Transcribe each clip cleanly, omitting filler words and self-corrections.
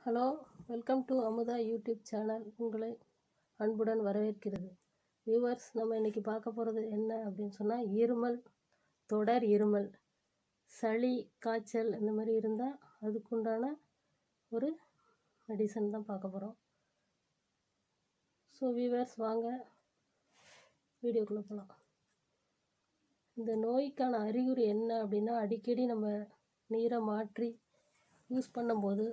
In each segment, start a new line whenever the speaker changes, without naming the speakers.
Hello, welcome to Amudha YouTube channel. உங்களை அன்புடன் வரவேற்கிறது. வியூவர்ஸ், நம்ம இன்றைக்கி பார்க்க போகிறது என்ன அப்படின்னு சொன்னால், இருமல், தொடர் இருமல், சளி, காய்ச்சல் இந்த மாதிரி இருந்தால் அதுக்குண்டான ஒரு மெடிசன் தான் பார்க்க போகிறோம். ஸோ வியூவர்ஸ், வாங்க வீடியோக்குள்ளே போகலாம். இந்த நோய்க்கான அறிகுறி என்ன அப்படின்னா, அடிக்கடி நம்ம நீரை மாற்றி யூஸ் பண்ணும்போது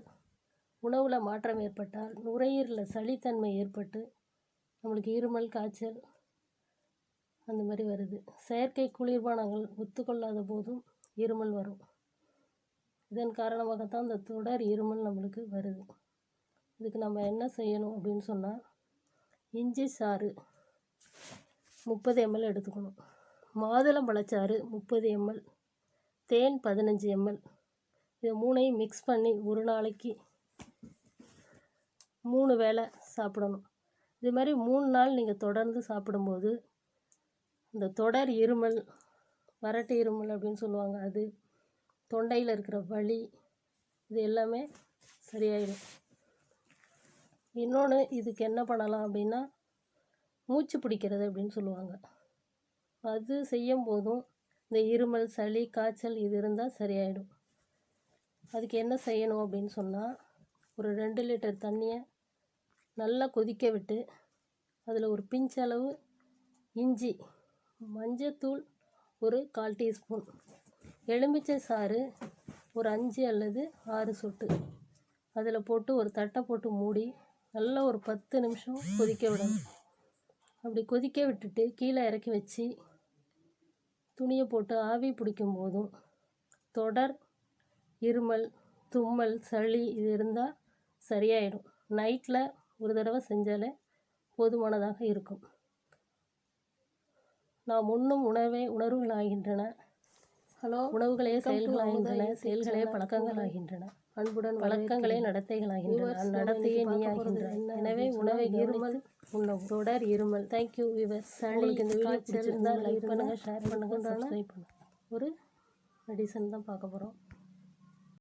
உணவில் மாற்றம் ஏற்பட்டால் நுரையீரலில் சளித்தன்மை ஏற்பட்டு நம்மளுக்கு இருமல், காய்ச்சல் அந்த மாதிரி வருது. செயற்கை குளிர்பானங்கள் ஒத்துக்கொள்ளாத போதும் இருமல் வரும். இதன் காரணமாகத்தான் இந்த தொடர் இருமல் நம்மளுக்கு வருது. இதுக்கு நம்ம என்ன செய்யணும் அப்படின்னு சொன்னால், இஞ்சி சாறு 30 ml எடுத்துக்கணும், மாதுளம்பழச்சாறு 30 ml, தேன் 15 ml. இதை மூணையும் மிக்ஸ் பண்ணி ஒரு நாளைக்கு 3 வேளை சாப்பிடணும். இது மாதிரி 3 நாள் நீங்கள் தொடர்ந்து சாப்பிடும்போது இந்த தொடர் இருமல், வறட்டு இருமல் அப்படின்னு சொல்லுவாங்க, அது தொண்டையில் இருக்கிற வலி இது எல்லாமே சரியாயிடும். இன்னொன்று, இதுக்கு என்ன பண்ணலாம் அப்படின்னா, மூச்சு பிடிக்கிறது அப்படின்னு சொல்லுவாங்க. அது செய்யும் போதும் இந்த இருமல், சளி, காய்ச்சல் இது இருந்தால் சரியாயிடும். அதுக்கு என்ன செய்யணும் அப்படின்னு சொன்னால், ஒரு 2 லிட்டர் தண்ணியை நல்லா கொதிக்க விட்டு அதில் ஒரு பிஞ்ச் அளவு இஞ்சி, மஞ்சத்தூள் ஒரு 1/4 டீஸ்பூன், எலுமிச்சை சாறு ஒரு 5 அல்லது 6 சொட்டு அதில் போட்டு ஒரு தட்டை போட்டு மூடி நல்லா ஒரு 10 நிமிஷம் கொதிக்க விடணும். அப்படி கொதிக்க விட்டுட்டு கீழே இறக்கி வச்சு துணியை போட்டு ஆவி பிடிக்கும் போதும் தொடர் இருமல், தும்மல், சளி இது இருந்தால் சரியாயிடும். நைட்டில் ஒரு தடவை செஞ்சாலே போதுமானதாக இருக்கும். நாம் உண்ணும் உணவே உணர்வுகள் ஆகின்றன. ஹலோ, உணவுகளே செயல்கள் ஆகின்றன, செயல்களே பழக்கங்கள் ஆகின்றன, அன்புடன் பழக்கங்களே நடத்தைகள் ஆகின்றன, நடத்தையே நீ ஆகின்றன. எனவே உணவை இருமல் உணவு தொடர் இருமல். Thank you viewers. சளிக்கு இந்த வீடியோ பிடிச்சிருந்தால் லைக் பண்ணுங்கள், ஷேர் பண்ணுங்கள், சப்ஸ்கிரைப் பண்ணுங்கள். ஒரு மெடிசன் தான் பார்க்க போகிறோம்.